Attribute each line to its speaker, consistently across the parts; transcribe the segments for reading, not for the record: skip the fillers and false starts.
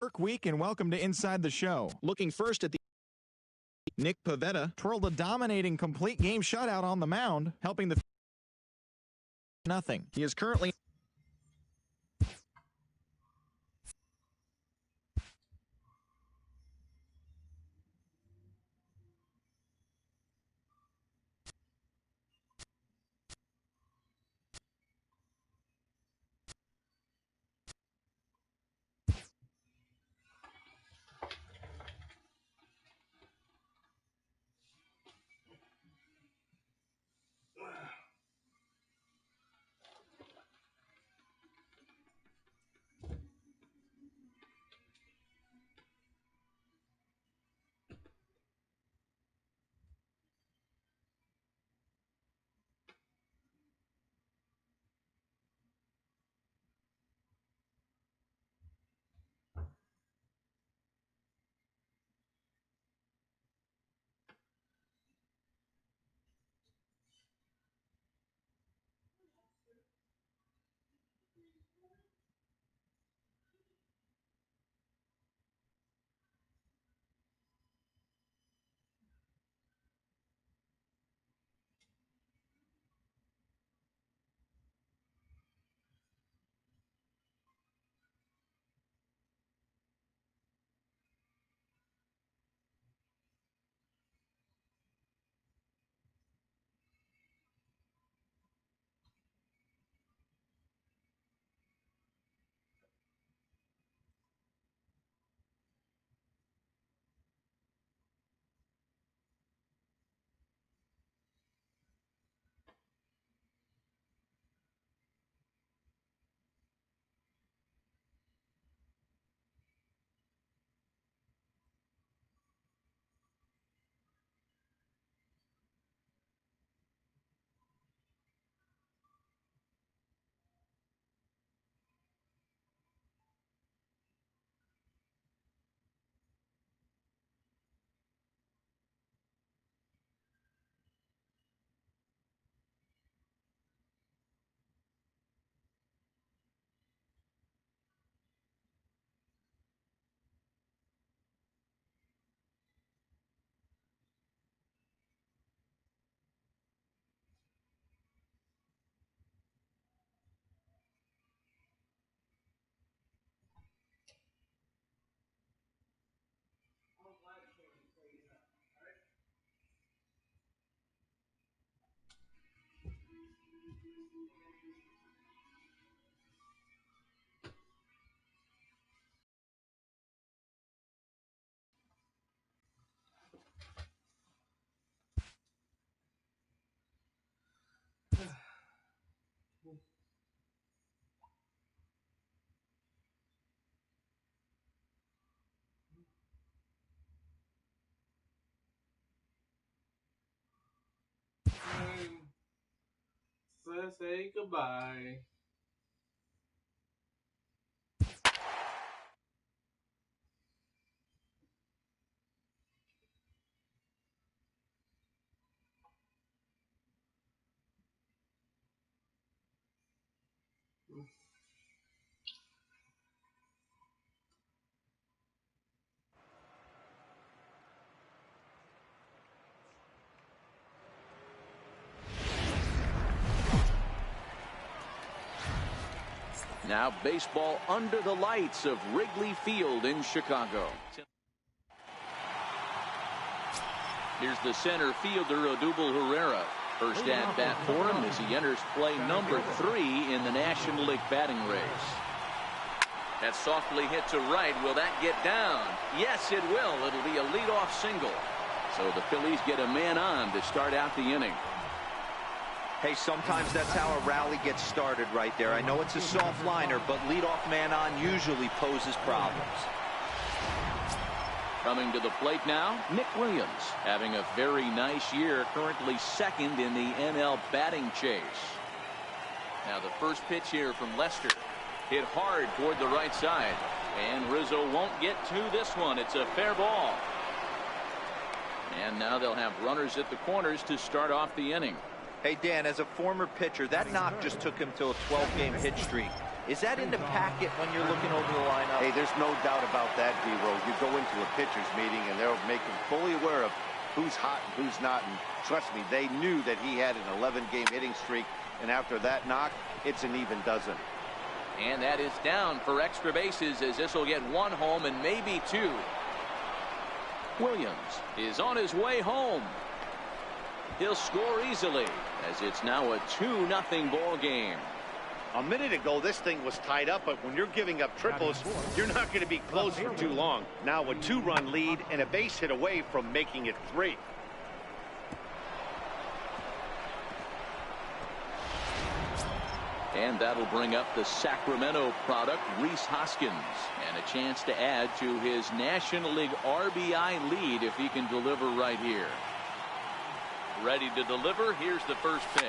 Speaker 1: Work week and welcome to Inside the Show. Looking first at the Nick Pivetta twirled a dominating complete game shutout on the mound, helping the nothing. He is currently
Speaker 2: Let's say goodbye.
Speaker 3: Now baseball under the lights of Wrigley Field in Chicago. Here's the center fielder, Odubel Herrera. First at bat for him as he enters play number 3 in the National League batting race. That's softly hit to right. Will that get down? Yes, it will. It'll be a leadoff single. So the Phillies get a man on to start out the inning.
Speaker 4: Hey, sometimes that's how a rally gets started right there. I know it's a soft liner, but leadoff man on usually poses problems.
Speaker 3: Coming to the plate now, Nick Williams, having a very nice year, currently second in the NL batting chase. Now the first pitch here from Lester, hit hard toward the right side, and Rizzo won't get to this one. It's a fair ball. And now they'll have runners at the corners to start off the inning.
Speaker 4: Hey, Dan, as a former pitcher, that knock just took him to a 12-game hit streak. Is that in the packet when you're looking over the lineup?
Speaker 5: Hey, there's no doubt about that, D-Row. You go into a pitcher's meeting, and they'll make him fully aware of who's hot and who's not. And trust me, they knew that he had an 11-game hitting streak. And after that knock, it's an even dozen.
Speaker 3: And that is down for extra bases, as this will get one home and maybe two. Williams is on his way home. He'll score easily, as it's now a 2-0 ball game.
Speaker 5: A minute ago, this thing was tied up, but when you're giving up triples, you're not going to be close for too long. Now a 2-run lead and a base hit away from making it 3.
Speaker 3: And that'll bring up the Sacramento product, Rhys Hoskins, and a chance to add to his National League RBI lead if he can deliver right here. Ready to deliver. Here's the first pitch.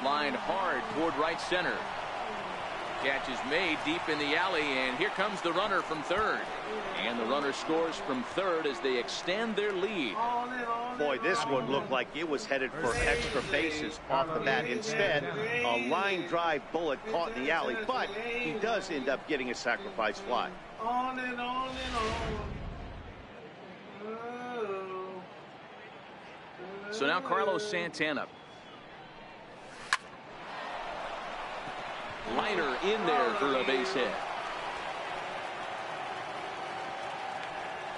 Speaker 3: Lined hard toward right center. Catch is made deep in the alley, and here comes the runner from third. And the runner scores from third as they extend their lead.
Speaker 5: Boy, this one looked like it was headed for extra bases off the bat. Instead, a line drive bullet caught in the alley, but he does end up getting a sacrifice fly.
Speaker 2: On and on and on.
Speaker 3: So now Carlos Santana. Liner in there for a base hit.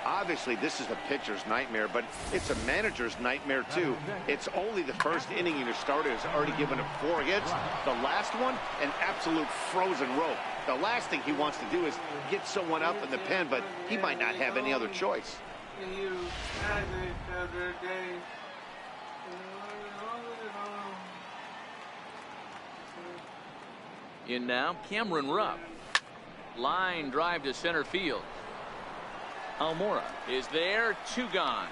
Speaker 5: Obviously, this is a pitcher's nightmare, but it's a manager's nightmare, too. It's only the first inning, and your starter has already given up 4 hits. The last one, an absolute frozen rope. The last thing he wants to do is get someone up in the pen, but he might not have any other choice.
Speaker 3: In now, Cameron Rupp. Line drive to center field. Almora is there, 2 gone.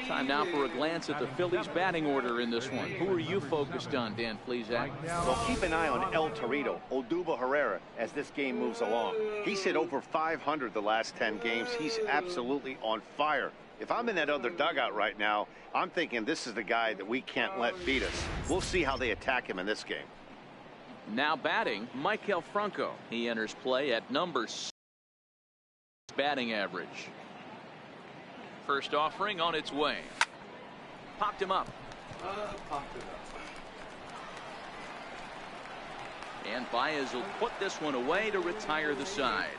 Speaker 3: Time now for a glance at the Phillies batting order in this one. Who are you focused on, Dan Plesac?
Speaker 5: Well, keep an eye on El Torito, Odubel Herrera, as this game moves along. He's hit over 500 the last 10 games. He's absolutely on fire. If I'm in that other dugout right now, I'm thinking this is the guy that we can't let beat us. We'll see how they attack him in this game.
Speaker 3: Now batting, Maikel Franco. He enters play at number 6 batting average. First offering on its way. Popped him up. And Baez will put this one away to retire the side.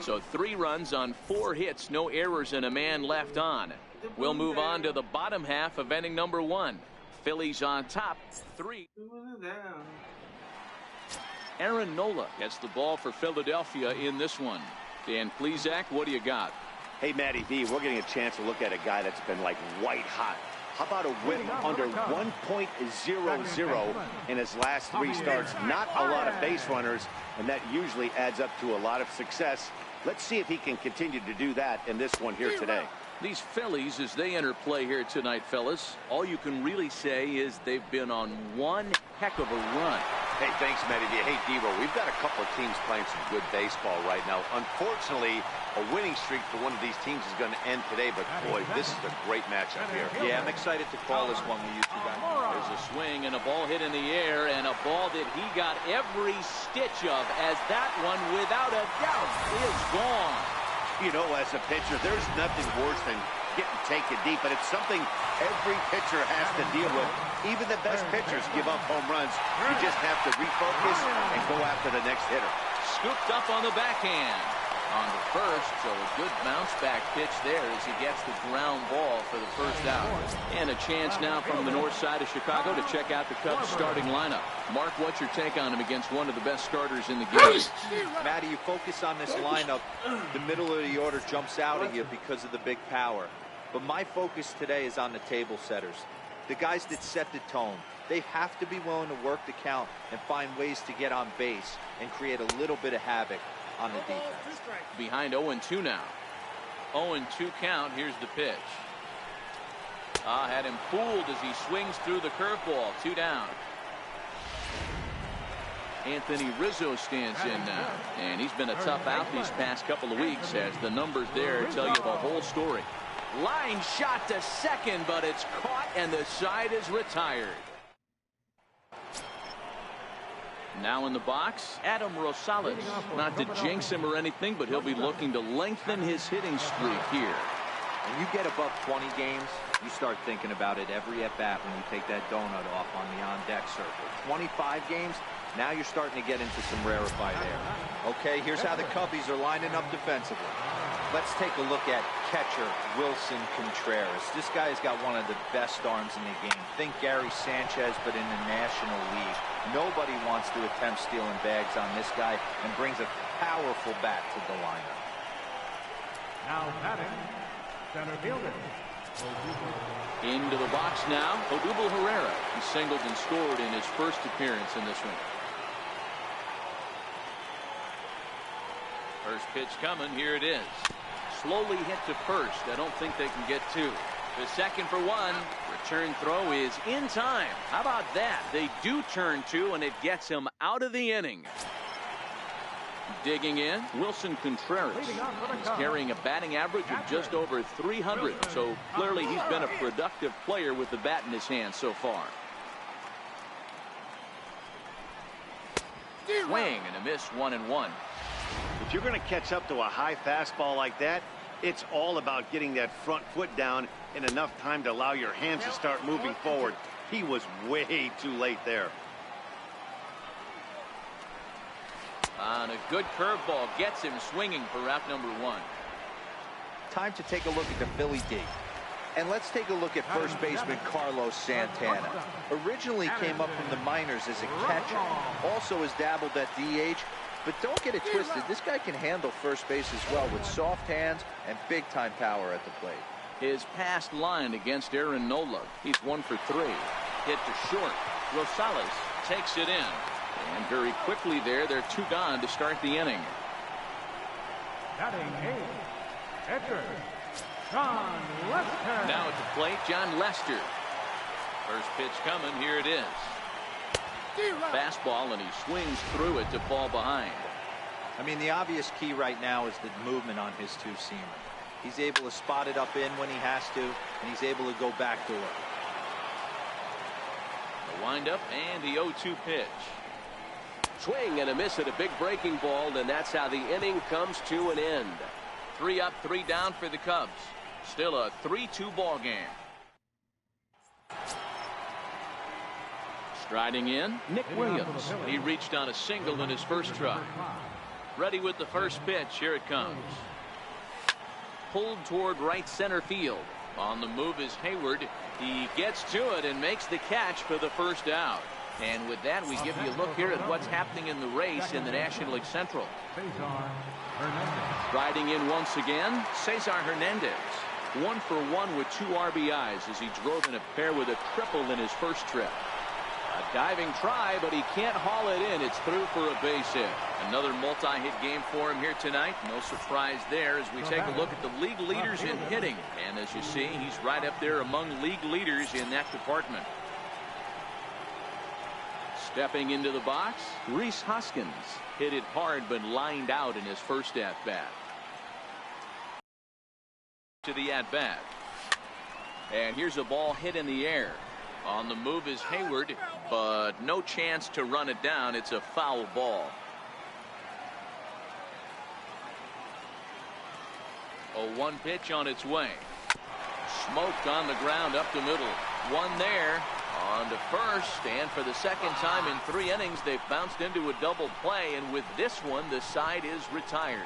Speaker 3: So 3 runs on 4 hits, no errors, and a man left on. We'll move on to the bottom half of inning number 1. Phillies on top, 3. Aaron Nola gets the ball for Philadelphia in this one. Dan Plesac, what do you got?
Speaker 5: Hey, Matty V, we're getting a chance to look at a guy that's been like white hot. How about a whip under 1.00 in his last 3 starts? Not a lot of base runners, and that usually adds up to a lot of success. Let's see if he can continue to do that in this one here today.
Speaker 3: These Phillies, as they enter play here tonight, fellas, all you can really say is they've been on one heck of a run.
Speaker 5: Hey, thanks, Matty V. Hey, Devo, we've got a couple of teams playing some good baseball right now. Unfortunately, a winning streak for one of these teams is going to end today, but boy, this is a great matchup here.
Speaker 4: Yeah, I'm excited to call this one with you two guys.
Speaker 3: There's a swing and a ball hit in the air, and a ball that he got every stitch of, as that one, without a doubt, is gone.
Speaker 5: You know, as a pitcher, there's nothing worse than getting taken deep, but it's something every pitcher has to deal with. Even the best pitchers give up home runs. You just have to refocus and go after the next hitter.
Speaker 3: Scooped up on the backhand. On the first, so a good bounce back pitch there as he gets the ground ball for the first out. And a chance now from the north side of Chicago to check out the Cubs starting lineup. Mark, what's your take on him against one of the best starters in the game?
Speaker 4: Matty, you focus on this lineup, the middle of the order jumps out at you because of the big power. But my focus today is on the table setters, the guys that set the tone. They have to be willing to work the count and find ways to get on base and create a little bit of havoc on the defense.
Speaker 3: Behind 0-2 now. 0-2 count. Here's the pitch. Had him fooled as he swings through the curveball. 2 down. Anthony Rizzo stands in now, and he's been a tough out these past couple of weeks, as the numbers there tell you the whole story. Line shot to second, but it's caught and the side is retired. Now in the box, Adam Rosales. Not to jinx him or anything, but he'll be looking to lengthen his hitting streak here.
Speaker 4: When you get above 20 games, you start thinking about it every at-bat when you take that donut off on the on-deck circle. 25 games, now you're starting to get into some rarefied air. Okay, here's how the Cubbies are lining up defensively. Let's take a look at catcher Wilson Contreras. This guy's got one of the best arms in the game. Think Gary Sanchez, but in the National League. Nobody wants to attempt stealing bags on this guy, and brings a powerful bat to the lineup.
Speaker 6: Now batting, center fielder.
Speaker 3: Into the box now, Odubel Herrera. He singled and scored in his first appearance in this one. First pitch coming. Here it is. Slowly hit to first. I don't think they can get two. The second for one. Return throw is in time. How about that? They do turn two, and it gets him out of the inning. Digging in, Wilson Contreras. He's carrying a batting average of just over 300. So clearly he's been a productive player with the bat in his hand so far. Swing and a miss, 1-1.
Speaker 5: If you're going to catch up to a high fastball like that, it's all about getting that front foot down in enough time to allow your hands to start moving forward. He was way too late there.
Speaker 3: On a good curveball, gets him swinging for out number one.
Speaker 4: Time to take a look at the Philly D. And let's take a look at first baseman Carlos Santana. Originally came up from the minors as a catcher. Also has dabbled at DH. But don't get it twisted. This guy can handle first base as well with soft hands and big-time power at the plate.
Speaker 3: His past line against Aaron Nola. He's 1 for 3. Hit to short. Rosales takes it in. And very quickly there, they're 2 gone to start the inning.
Speaker 6: Batting eighth, catcher, John Lester.
Speaker 3: Now at the plate, John Lester. First pitch coming. Here it is. Fastball, and he swings through it to fall behind.
Speaker 4: I mean, the obvious key right now is the movement on his two-seamer. He's able to spot it up in when he has to, and he's able to go back door.
Speaker 3: The windup and the 0-2 pitch.
Speaker 7: Swing and a miss at a big breaking ball, and that's how the inning comes to an end.
Speaker 3: 3 up, 3 down for the Cubs. Still a 3-2 ball game. Striding in, Nick Williams. He reached on a single in his first try. Ready with the first pitch. Here it comes. Pulled toward right center field. On the move is Hayward. He gets to it and makes the catch for the first out. And with that, we give you a look here at what's happening in the race in the National League Central. Riding in once again, Cesar Hernandez. 1 for 1 with 2 RBIs as he drove in a pair with a triple in his first trip. A diving try, but he can't haul it in. It's through for a base hit. Another multi-hit game for him here tonight. No surprise there as we take a look at the league leaders in hitting. And as you see, he's right up there among league leaders in that department. Stepping into the box, Rhys Hoskins. Hit it hard, but lined out in his first at-bat. To the at-bat. And here's a ball hit in the air. On the move is Hayward, but no chance to run it down. It's a foul ball. A 1 pitch on its way. Smoked on the ground up the middle. One there. On to first, and for the second time in 3 innings, they've bounced into a double play, and with this one, the side is retired.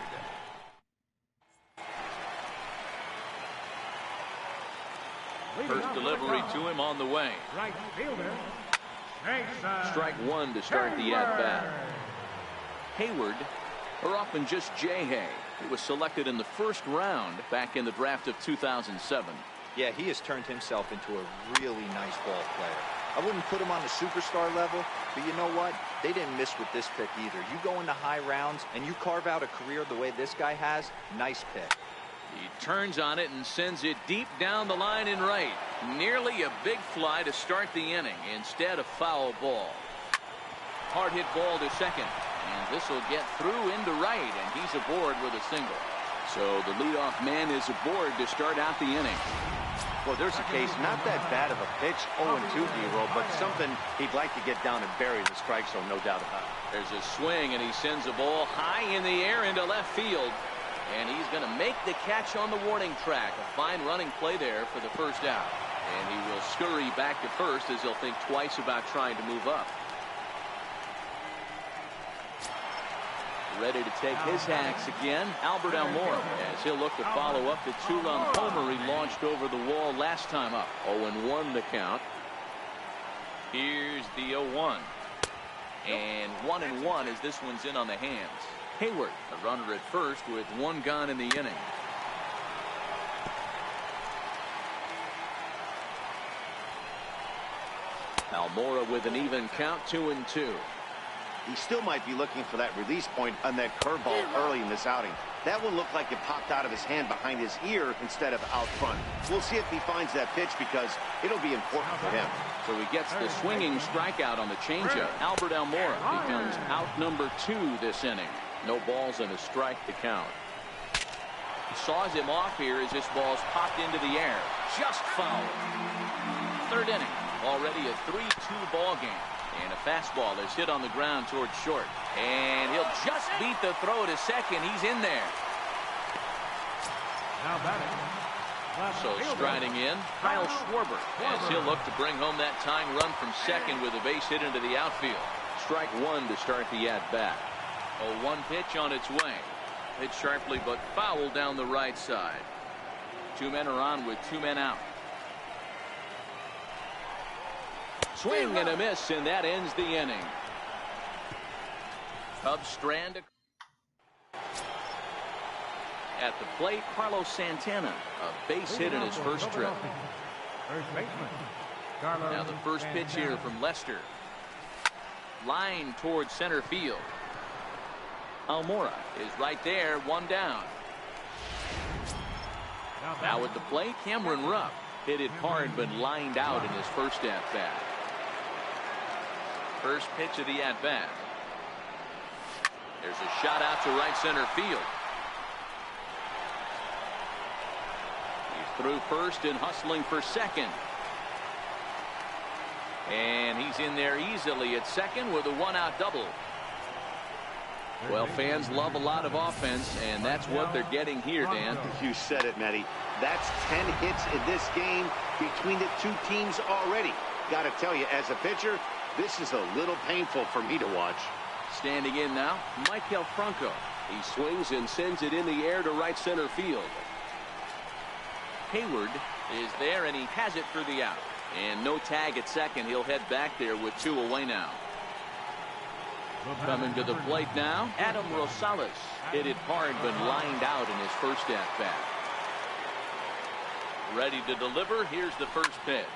Speaker 3: First delivery to him on the way.
Speaker 6: Right fielder,
Speaker 3: Strike 1 to start the at-bat. Hayward, or often just J-Hay. He was selected in the first round back in the draft of 2007.
Speaker 4: Yeah, he has turned himself into a really nice ball player. I wouldn't put him on the superstar level, but you know what? They didn't miss with this pick either. You go into high rounds and you carve out a career the way this guy has, nice pick.
Speaker 3: He turns on it and sends it deep down the line in right. Nearly a big fly to start the inning. Instead, a foul ball. Hard hit ball to second. And this will get through into right, and he's aboard with a single. So the leadoff man is aboard to start out the inning.
Speaker 5: Well, there's a case, not that bad of a pitch, 0-2 D-roll, but something he'd like to get down and bury the strike zone, no doubt about it.
Speaker 3: There's a swing, and he sends a ball high in the air into left field. And he's going to make the catch on the warning track. A fine running play there for the first out. And he will scurry back to first as he'll think twice about trying to move up. Ready to take his hacks again, Albert Almora, as he'll look to follow up the two-run homer he launched over the wall last time up. 0-1 the count. Here's the 0-1. And 1-1 as this one's in on the hands. Hayward, a runner at first with one gone in the inning. Almora with an even count, 2-2.
Speaker 5: He still might be looking for that release point on that curveball early in this outing. That one looked like it popped out of his hand behind his ear instead of out front. We'll see if he finds that pitch because it'll be important for him.
Speaker 3: So he gets the swinging strikeout on the changeup. Albert Almora becomes out number 2 this inning. No balls and a strike to count. He saws him off here as this ball's popped into the air. Just foul. Third inning. Already a 3-2 ball game. And a fastball is hit on the ground towards short. And he'll just beat the throw to second. He's in there.
Speaker 6: Now batting.
Speaker 3: So striding in, Kyle Schwarber, as he'll look to bring home that tying run from second with a base hit into the outfield. Strike one to start the at-bat. A 1 pitch on its way. Hit sharply but foul down the right side. 2 men are on with 2 men out. Swing and a miss, and that ends the inning. Cubs strand at the plate. Carlos Santana, a base hit in his first trip. Now the first pitch here from Lester. Line towards center field. Almora is right there, 1 down. Now at the plate, Cameron Rupp hit it hard but lined out in his first at-bat. First pitch of the at-bat. There's a shot out to right center field. He's through first and hustling for second. And he's in there easily at second with a 1-out double. Well, fans love a lot of offense, and that's what they're getting here, Dan.
Speaker 5: You said it, Matty. That's 10 hits in this game between the 2 teams already. Got to tell you, as a pitcher, this is a little painful for me to watch.
Speaker 3: Standing in now, Michael Franco. He swings and sends it in the air to right center field. Hayward is there, and he has it for the out. And no tag at second. He'll head back there with 2 away now. Coming to the plate now, Adam Rosales. Hit it hard but lined out in his first at-bat. Ready to deliver. Here's the first pitch.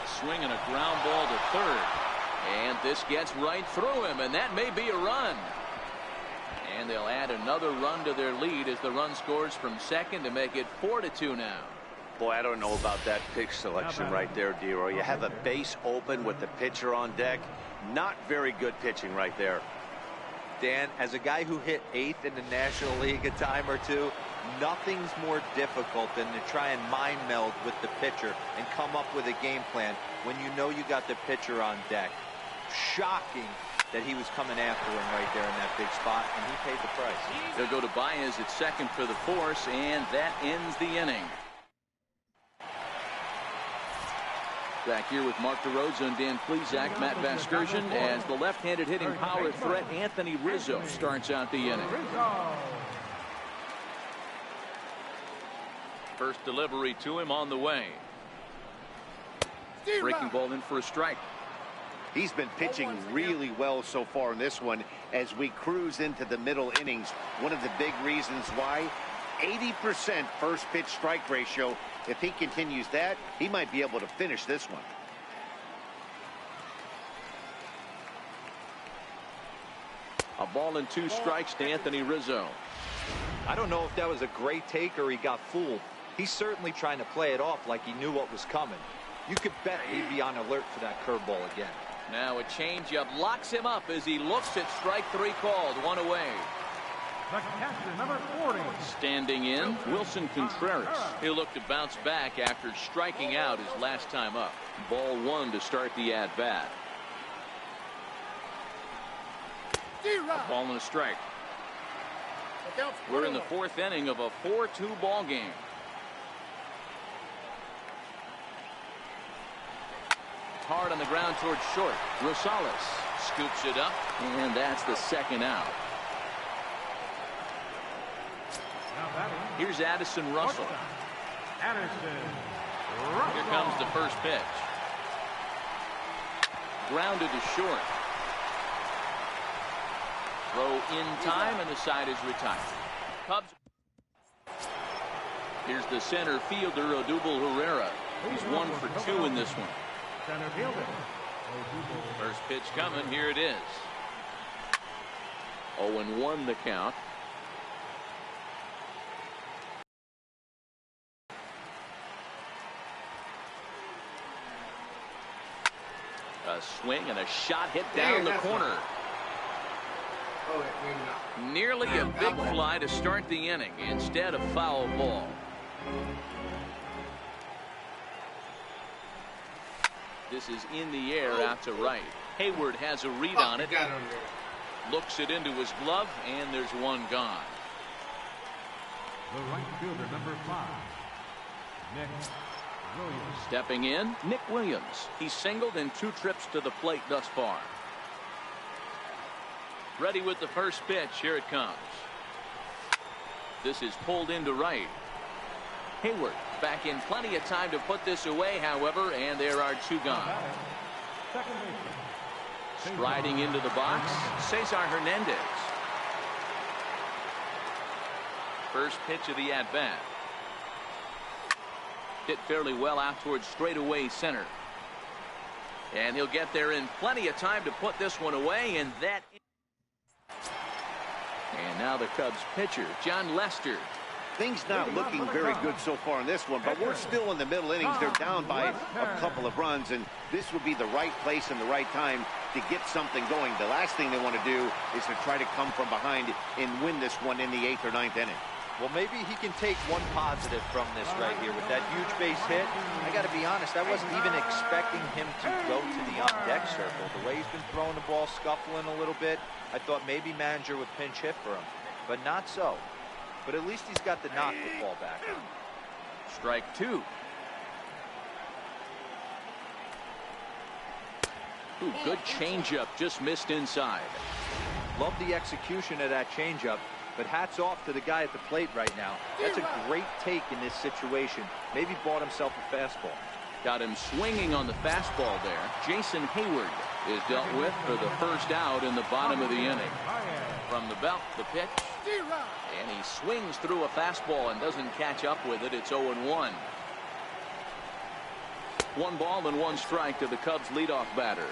Speaker 3: A swing and a ground ball to third. And this gets right through him, and that may be a run. And they'll add another run to their lead as the run scores from second to make it 4-2 now.
Speaker 5: Boy, I don't know about that pitch selection right there, Dero. You have a base open with the pitcher on deck. Not very good pitching right there.
Speaker 4: Dan, as a guy who hit 8th in the National League a time or two, nothing's more difficult than to try and mind meld with the pitcher and come up with a game plan when you know you got the pitcher on deck. Shocking that he was coming after him right there in that big spot, and he paid the price.
Speaker 3: They'll go to Baez at second for the force, and that ends the inning. Back here with Mark DeRosa and Dan Plesac, Matt Vasgersian, as the left-handed hitting power threat Anthony Rizzo starts out the inning. First delivery to him on the way. Breaking ball in for a strike.
Speaker 5: He's been pitching really well so far in this one as we cruise into the middle innings. One of the big reasons why, 80% first pitch strike ratio. If he continues that, he might be able to finish this one.
Speaker 3: A ball and 2 strikes to Anthony Rizzo.
Speaker 4: I don't know if that was a great take or he got fooled. He's certainly trying to play it off like he knew what was coming. You could bet he'd be on alert for that curveball again.
Speaker 3: Now a changeup locks him up as he looks at strike 3 called, 1 away.
Speaker 6: The catcher, number 40.
Speaker 3: Standing in, Wilson Contreras. He'll look to bounce back after striking out his last time up. Ball 1 to start the at-bat. A ball and a strike. We're in the 4th inning of a 4-2 ball game. Hard on the ground towards short. Rosales scoops it up, and that's the 2nd out. Here's Addison Russell. Here comes the first pitch. Grounded to short. Throw in time, and the side is retired. Cubs. Here's the center fielder, Odubel Herrera. He's 1 for 2 in this one.
Speaker 6: Center fielder.
Speaker 3: First pitch coming. Here it is. 0-1 the count. A swing and a shot hit down the corner.
Speaker 2: Oh, wait, maybe not.
Speaker 3: Nearly a big fly to start the inning. Instead, a foul ball. This is in the air out to right. Hayward has a read on it.
Speaker 2: Got it on there.
Speaker 3: Looks it into his glove, and there's one gone.
Speaker 6: The right fielder, number 5. Nick Williams.
Speaker 3: Stepping in, Nick Williams. He's singled in 2 trips to the plate thus far. Ready with the first pitch. Here it comes. This is pulled into right. Hayward back in plenty of time to put this away, however, and there are 2 gone.
Speaker 6: Second baseman.
Speaker 3: Striding into the box, Cesar Hernandez. First pitch of the at-bat. Hit fairly well out towards straightaway center. And he'll get there in plenty of time to put this one away, and that. And now the Cubs pitcher, John Lester.
Speaker 5: Things not looking very good so far in this one, but we're still in the middle innings. They're down by a couple of runs, and this would be the right place and the right time to get something going. The last thing they want to do is to try to come from behind and win this one in the 8th or 9th inning.
Speaker 4: Well, maybe he can take one positive from this right here with that huge base hit. I got to be honest, I wasn't even expecting him to go to the on-deck circle. The way he's been throwing the ball, scuffling a little bit, I thought maybe manager would pinch hit for him, but not so. But at least he's got the knock to fall back on.
Speaker 3: Strike 2. Ooh, good changeup, just missed inside.
Speaker 4: Love the execution of that changeup, but hats off to the guy at the plate right now. That's a great take in this situation. Maybe bought himself a fastball.
Speaker 3: Got him swinging on the fastball there. Jason Hayward is dealt with for the first out in the bottom of the inning. From the belt, the pitch. And he swings through a fastball and doesn't catch up with it. It's 0-1. 1 ball and 1 strike to the Cubs leadoff batter.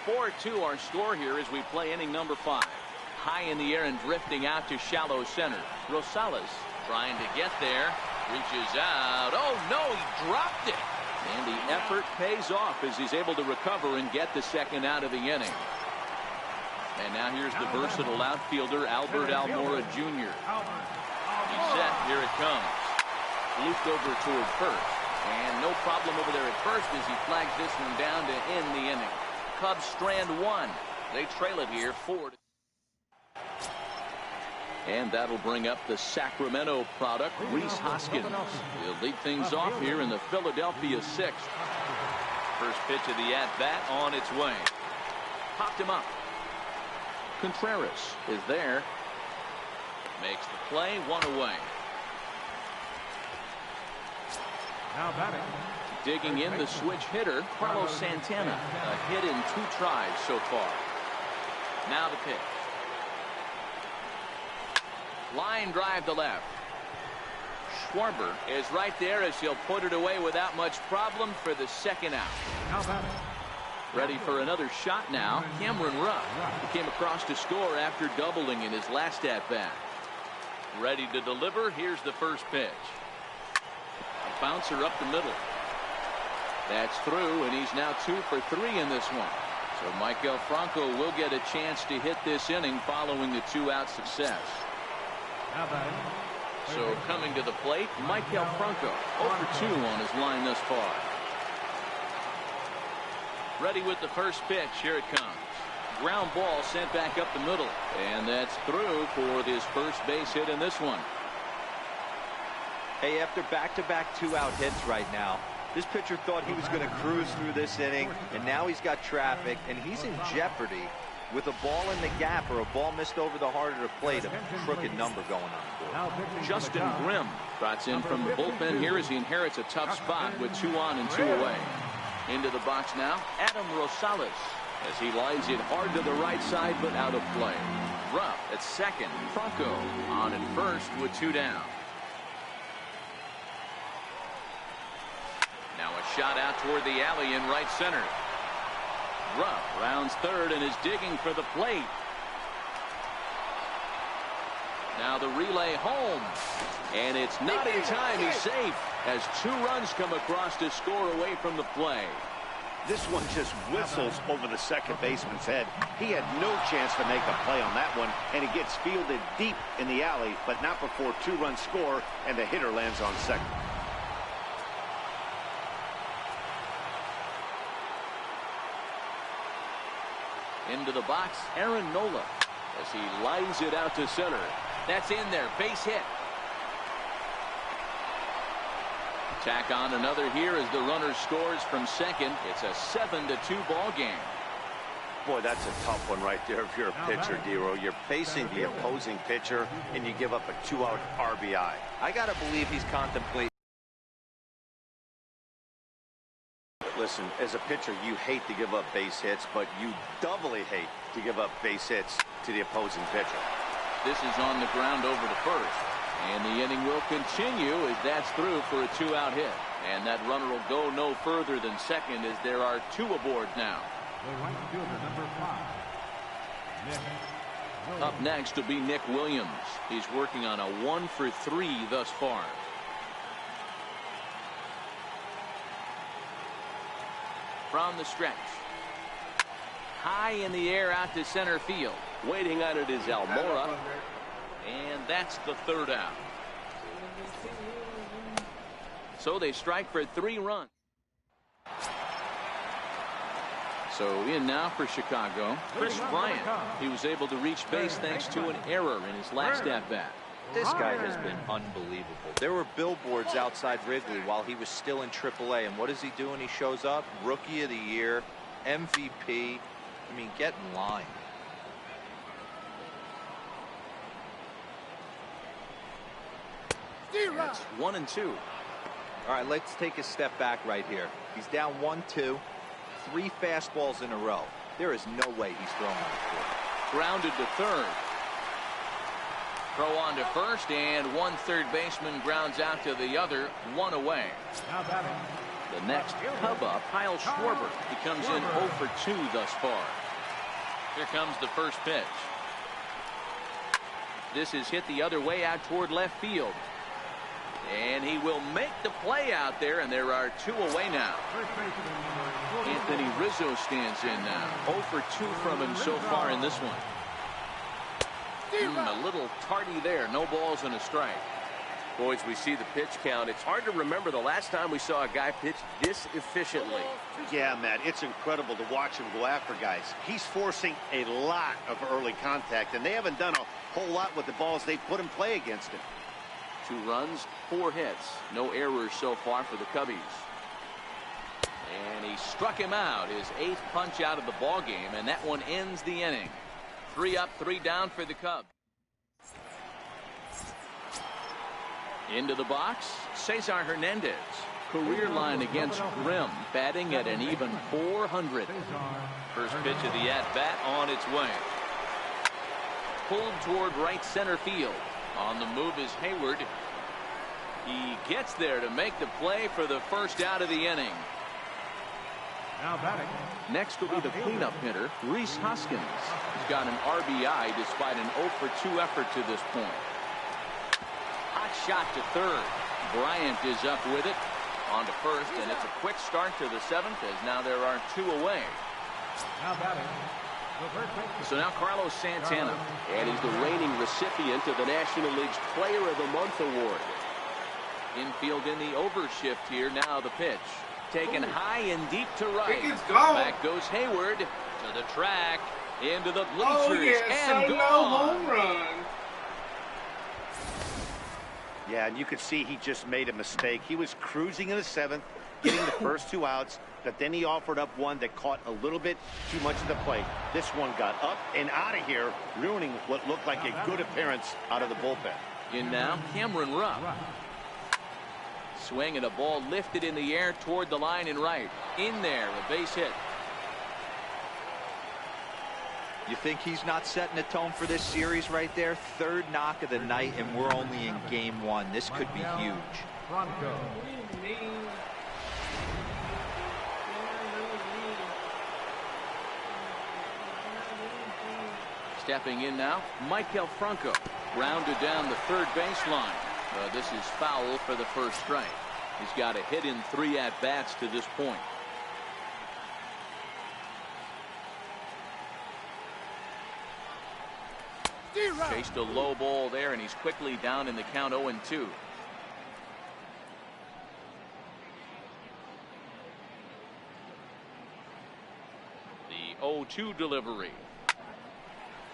Speaker 3: 4-2 our score here as we play inning number 5. High in the air and drifting out to shallow center. Rosales trying to get there. Reaches out. Oh no, he dropped it. And the effort pays off as he's able to recover and get the 2nd out of the inning. And now here's the versatile outfielder, Albert Almora Jr. He's set. Here it comes. Looped over toward first. And no problem over there at first as he flags this one down to end the inning. Cubs strand 1. They trail it here 4-2. And that'll bring up the Sacramento product, Rhys Hoskins. He'll lead things off here in the Philadelphia 6th. First pitch of the at-bat on its way. Popped him up. Contreras is there. Makes the play, 1 away.
Speaker 6: Now batting.
Speaker 3: Digging in the switch hitter, Carlos Santana. A hit in 2 tries so far. Now the pitch. Line drive to left. Schwarber is right there as he'll put it away without much problem for the 2nd out.
Speaker 6: Now batting.
Speaker 3: Ready for another shot now. Cameron Rupp, who came across to score after doubling in his last at-bat. Ready to deliver. Here's the first pitch. A bouncer up the middle. That's through, and he's now 2 for 3 in this one. So Maikel Franco will get a chance to hit this inning following the 2-out success.
Speaker 6: Now batting.
Speaker 3: So coming to the plate, Michael Franco, 0 for 2 on his line thus far. Ready with the first pitch. Here it comes. Ground ball sent back up the middle. And that's through for his first base hit in this one.
Speaker 4: Hey, after back-to-back 2-out hits right now, this pitcher thought he was going to cruise through this inning, and now he's got traffic, and he's in jeopardy with a ball in the gap or a ball missed over the heart of the plate, a crooked number going on the board.
Speaker 3: Justin Grimm trots in from the bullpen here as he inherits a tough spot with 2 on and 2 away. Into the box now, Adam Rosales, as he lines it hard to the right side but out of play. Rupp at second, Franco on at first with 2 down. Now a shot out toward the alley in right center. Rupp rounds third and is digging for the plate. Now the relay home. And it's not in time. He's safe as 2 runs come across to score away from the play.
Speaker 5: This one just whistles over the second baseman's head. He had no chance to make a play on that one, and he gets fielded deep in the alley, but not before 2 runs score and the hitter lands on second.
Speaker 3: Into the box, Aaron Nola, as he lines it out to center. That's in there, base hit. Tack on another here as the runner scores from second. It's a 7-2 ball game.
Speaker 5: Boy, that's a tough one right there if you're a pitcher, Dero. You're facing the opposing pitcher, and you give up a 2-out RBI.
Speaker 4: I got to believe he's contemplating.
Speaker 5: Listen, as a pitcher, you hate to give up base hits, but you doubly hate to give up base hits to the opposing pitcher.
Speaker 3: This is on the ground over to first. And the inning will continue as that's through for a 2-out hit. And that runner will go no further than second as there are 2 aboard now.
Speaker 6: The right fielder, number 5, Nick Williams.
Speaker 3: Up next will be Nick Williams. He's working on a 1 for 3 thus far. From the stretch. High in the air out to center field. Waiting on it is Almora. And that's the 3rd out. So they strike for 3 runs. So in now for Chicago, Chris Bryant. He was able to reach base thanks to an error in his last at-bat.
Speaker 4: This guy has been unbelievable. There were billboards outside Wrigley while he was still in AAA, and what does he do when he shows up? Rookie of the Year, MVP. I mean, get in line.
Speaker 3: It's 1 and 2.
Speaker 4: All right, let's take a step back right here. He's down 1-2, 3 fastballs in a row. There is no way he's throwing on the field.
Speaker 3: Grounded to third. Throw on to first, and 1 third baseman grounds out to the other, 1 away.
Speaker 6: Now batting.
Speaker 3: The next Cub up, Kyle Schwarber. He comes in 0 for 2 thus far. Here comes the first pitch. This is hit the other way out toward left field. And he will make the play out there, and there are 2 away now. Anthony Rizzo stands in now. 0 for 2 from him so far in this one. A little tardy there. No balls and a strike. Boys, we see the pitch count. It's hard to remember the last time we saw a guy pitch this efficiently.
Speaker 5: Yeah, Matt, it's incredible to watch him go after guys. He's forcing a lot of early contact, and they haven't done a whole lot with the balls they put in play against him.
Speaker 3: 2 runs, 4 hits. No errors so far for the Cubbies. And he struck him out. His 8th punch out of the ball game, and that one ends the inning. 3 up, 3 down for the Cubs. Into the box, Cesar Hernandez. Career line against Grimm, batting at an even 400. First pitch of the at-bat on its way. Pulled toward right center field. On the move is Hayward. He gets there to make the play for the first out of the inning.
Speaker 6: Now batting.
Speaker 3: Next will be the cleanup hitter, Rhys Hoskins. He's got an RBI despite an 0 for 2 effort to this point. Hot shot to third. Bryant is up with it. On to first, and it's a quick start to the 7th as now there are 2 away.
Speaker 6: Now batting.
Speaker 3: So now Carlos Santana.
Speaker 7: And he's the reigning recipient of the National League's Player of the Month award.
Speaker 3: Infield in the overshift here. Now the pitch. Taken high and deep to right. Back goes Hayward to the track, into the bleachers, and gone.
Speaker 2: Home run.
Speaker 5: Yeah, and you could see he just made a mistake. He was cruising in the 7th, getting the first 2 outs, but then he offered up one that caught a little bit too much of the plate. This one got up and out of here, ruining what looked like a good appearance out of the bullpen.
Speaker 3: In now, Cameron Rupp. Swing and a ball lifted in the air toward the line and right. In there, a base hit.
Speaker 4: You think he's not setting the tone for this series right there? 3rd knock of the night, and we're only in game 1. This could be huge.
Speaker 3: Stepping in now, Michael Franco. Rounded down the 3rd baseline. This is foul for the first strike. He's got a hit in 3 at-bats to this point. Chased a low ball there, and he's quickly down in the count 0-2. The 0-2 delivery.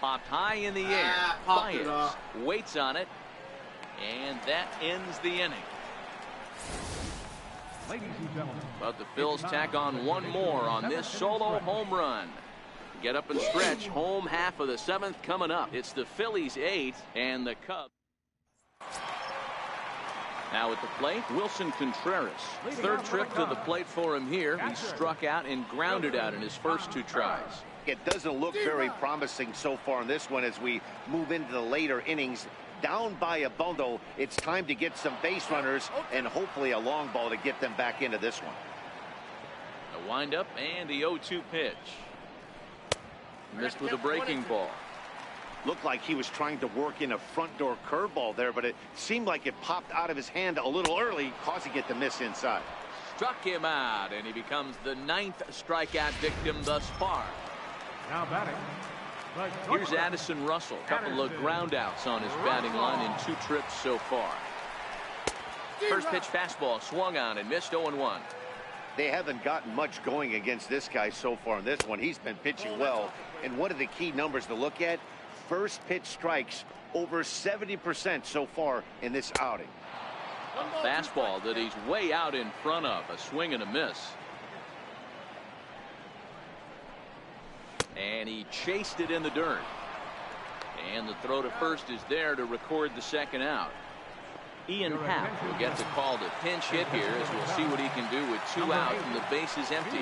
Speaker 3: Popped high in the air. Baez waits on it. And that ends the inning.
Speaker 6: Ladies and gentlemen,
Speaker 3: But the Phils tack on one more on this solo home run. Get up and stretch. Home half of the 7th coming up. It's the Phillies 8 and the Cubs. Now at the plate, Wilson Contreras. 3rd trip to the plate for him here. He struck out and grounded out in his first 2 tries.
Speaker 5: It doesn't look very promising so far in this one as we move into the later innings. Down by a bundle, it's time to get some base runners and hopefully a long ball to get them back into this one.
Speaker 3: A windup and the 0-2 pitch. Missed with a breaking ball.
Speaker 5: Looked like he was trying to work in a front door curveball there, but it seemed like it popped out of his hand a little early, causing it to miss inside.
Speaker 3: Struck him out, and he becomes the 9th strikeout victim thus far.
Speaker 6: now batting.
Speaker 3: Here's Addison Russell. Couple of ground outs on his batting line in 2 trips so far. First pitch fastball swung on and missed 0-1.
Speaker 5: They haven't gotten much going against this guy so far in this one. He's been pitching well. And one of the key numbers to look at, first pitch strikes over 70% so far in this outing.
Speaker 3: A fastball that he's way out in front of. A swing and a miss. And he chased it in the dirt. And the throw to first is there to record the 2nd out. Ian Happ will get the call to pinch hit here as we'll see what he can do with 2 outs and the base is empty.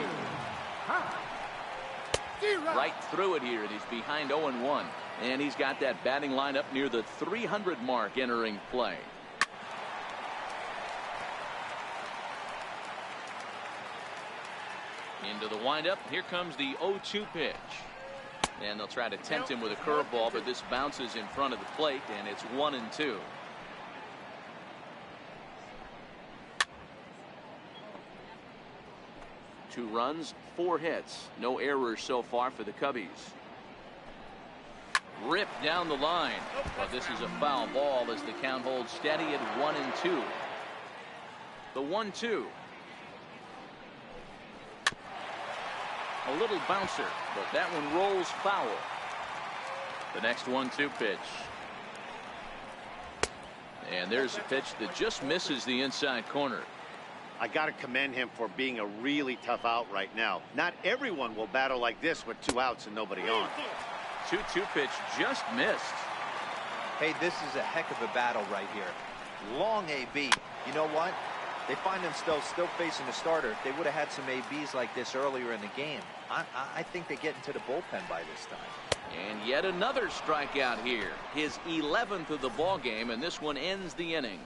Speaker 3: Right through it here. And he's behind 0-1. And he's got that batting line up near the 300 mark entering play. Into the windup. Here comes the 0-2 pitch. And they'll try to tempt him with a curveball, but this bounces in front of the plate, and it's 1-2. Two runs, 4 hits. No errors so far for the Cubbies. Ripped down the line. But this is a foul ball as the count holds steady at 1-2. The 1-2. A little bouncer, but that one rolls foul. The next 1-2 pitch. And there's a pitch that just misses the inside corner.
Speaker 5: I got to commend him for being a really tough out right now. Not everyone will battle like this with 2 outs and nobody on.
Speaker 3: 2-2 pitch just missed.
Speaker 4: Hey, this is a heck of a battle right here. Long AB. You know what? They find themselves still facing the starter. If they would have had some ABs like this earlier in the game, I think they get into the bullpen by this time.
Speaker 3: And yet another strikeout here. His 11th of the ball game, and this one ends the inning.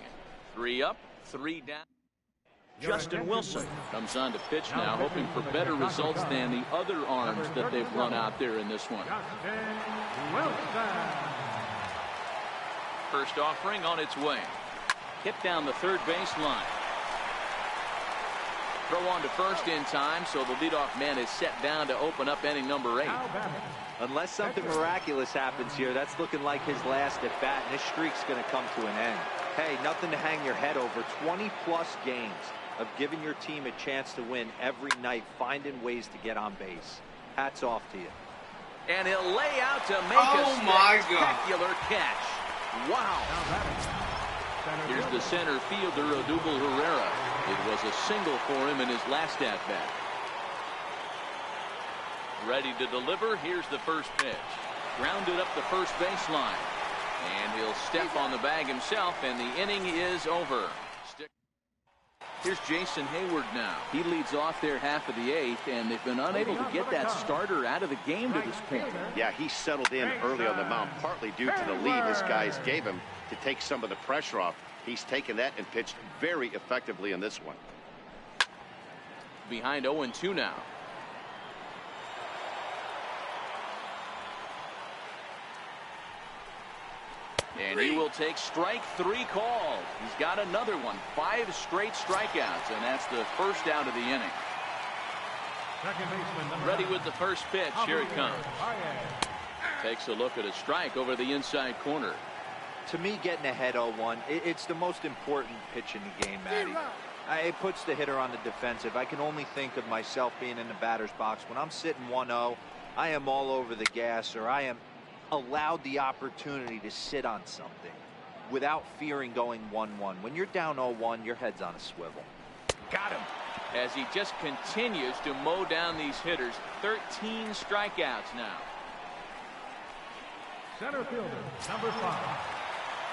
Speaker 3: 3 up, 3 down. Justin Wilson comes on to pitch now, hoping for better results than the other arms that they've run out there in this one. First offering on its way. Hit down the 3rd baseline. Throw on to first in time, so the leadoff man is set down to open up inning number 8.
Speaker 4: Unless something miraculous happens here, that's looking like his last at bat, and this streak's going to come to an end. Hey, nothing to hang your head over. 20-plus games of giving your team a chance to win every night, finding ways to get on base. Hats off to you.
Speaker 3: And he'll lay out to make a spectacular catch. Wow. Here's the center fielder, Odubel Herrera. It was a single for him in his last at-bat. Ready to deliver. Here's the first pitch. Grounded up the first baseline. And he'll step on the bag himself, and the inning is over. Here's Jason Hayward now. He leads off their half of the eighth, and they've been unable to get that starter out of the game to this point.
Speaker 5: Yeah, he settled in early on the mound, partly due to the lead his guys gave him to take some of the pressure off. He's taken that and pitched very effectively in this one.
Speaker 3: Behind 0-2 now. And he will take strike 3 called. He's got another one. 5 straight strikeouts, and that's the first out of the inning. Ready with the first pitch. Here it comes. Takes a look at a strike over the inside corner.
Speaker 4: To me, getting ahead 0-1, it's the most important pitch in the game, Matty. It puts the hitter on the defensive. I can only think of myself being in the batter's box. When I'm sitting 1-0, I am all over the gas, or I am allowed the opportunity to sit on something without fearing going 1-1. When you're down 0-1, your head's on a swivel.
Speaker 3: Got him. As he just continues to mow down these hitters. 13 strikeouts now.
Speaker 6: Center fielder, number 5.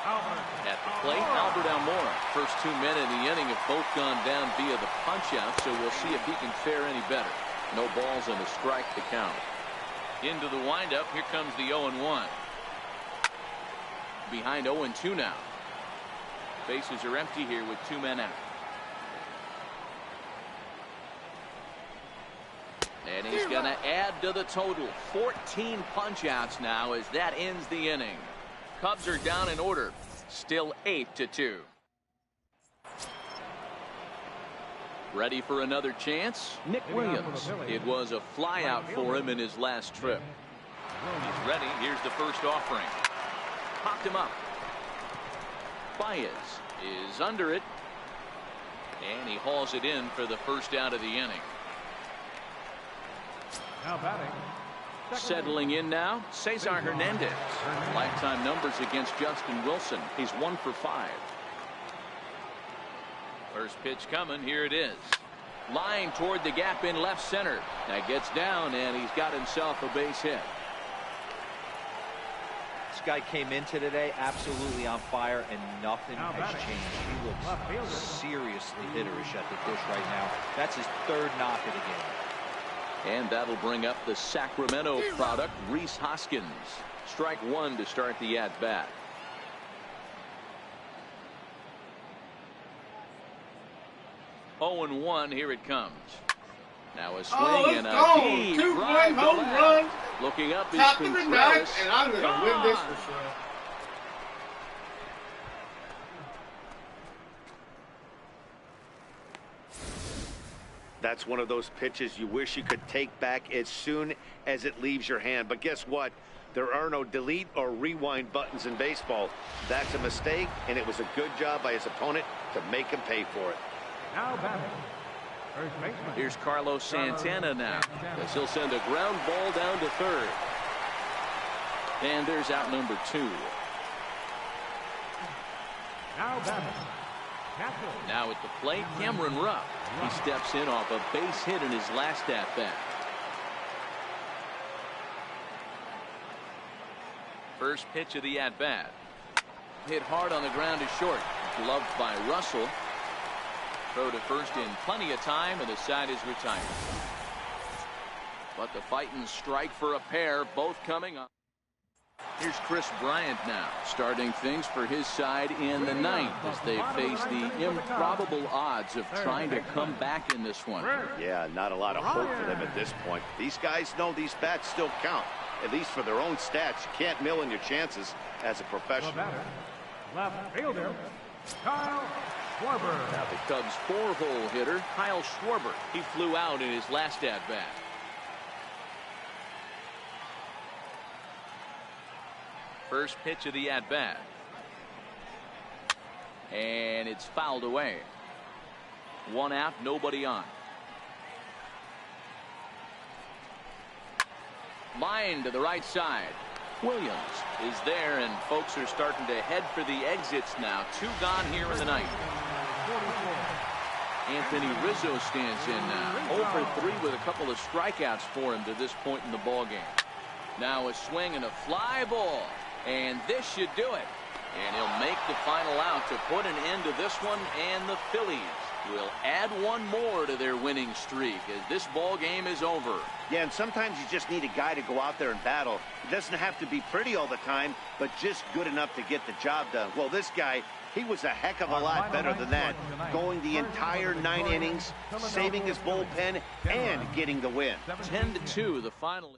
Speaker 6: Albert.
Speaker 3: At the plate, Albert Almora. First 2 men in the inning have both gone down via the punch-out, so we'll see if he can fare any better. No balls and a strike to count. Into the windup. Here comes the 0-1. Behind 0-2 now. Bases are empty here with 2 men out. And he's going to add to the total. 14 punch-outs now as that ends the inning. Cubs are down in order. Still 8-2. Ready for another chance? Nick Williams. It was a flyout for him in his last trip. He's ready. Here's the first offering. Popped him up. Baez is under it. And he hauls it in for the first out of the inning.
Speaker 6: Now batting.
Speaker 3: Settling in now, Cesar Hernandez. Lifetime numbers against Justin Wilson. He's 1 for 5. First pitch coming. Here it is. Line toward the gap in left center. That gets down, and he's got himself a base hit.
Speaker 4: This guy came into today absolutely on fire, and nothing has changed. He looks seriously hitterish at the dish right now. That's his 3rd knock of the game.
Speaker 3: And that'll bring up the Sacramento product, Rhys Hoskins. Strike 1 to start the at-bat. Oh, 1. Here it comes. Now a swing and a deep drive to left. Looking up is Contreras.
Speaker 2: And I'm going to win this for sure.
Speaker 5: That's one of those pitches you wish you could take back as soon as it leaves your hand. But guess what? There are no delete or rewind buttons in baseball. That's a mistake, and it was a good job by his opponent to make him pay for it.
Speaker 6: Now batting. First baseman.
Speaker 3: Here's Carlos Santana now, as he'll send a ground ball down to 3rd. And there's out number 2.
Speaker 6: Now batting.
Speaker 3: Now at the plate, Cameron Rupp. He steps in off a base hit in his last at-bat. First pitch of the at-bat. Hit hard on the ground to short. Gloved by Russell. Throw to first in plenty of time, and the side is retired. But the fighting strike for a pair, both coming up. Here's Chris Bryant now, starting things for his side in the 9th as they face the improbable odds of trying to come back in this one.
Speaker 5: Yeah, not a lot of hope for them at this point. These guys know these bats still count, at least for their own stats. You can't mill in your chances as a professional.
Speaker 6: Left fielder, Kyle Schwarber.
Speaker 3: Now the Cubs' 4-hole hitter, Kyle Schwarber. He flew out in his last at-bat. First pitch of the at-bat. And it's fouled away. 1 out, nobody on. Line to the right side. Williams is there, and folks are starting to head for the exits now. 2 gone here in the ninth. Anthony Rizzo stands in now. 0 for 3 with a couple of strikeouts for him to this point in the ballgame. Now a swing and a fly ball. And this should do it. And he'll make the final out to put an end to this one, and the Phillies will add 1 more to their winning streak as this ball game is over.
Speaker 5: Yeah, and sometimes you just need a guy to go out there and battle. It doesn't have to be pretty all the time, but just good enough to get the job done. Well, this guy, he was a heck of a lot better than that, going the entire 9 innings, saving his bullpen, and getting the win.
Speaker 3: 10-2, the final.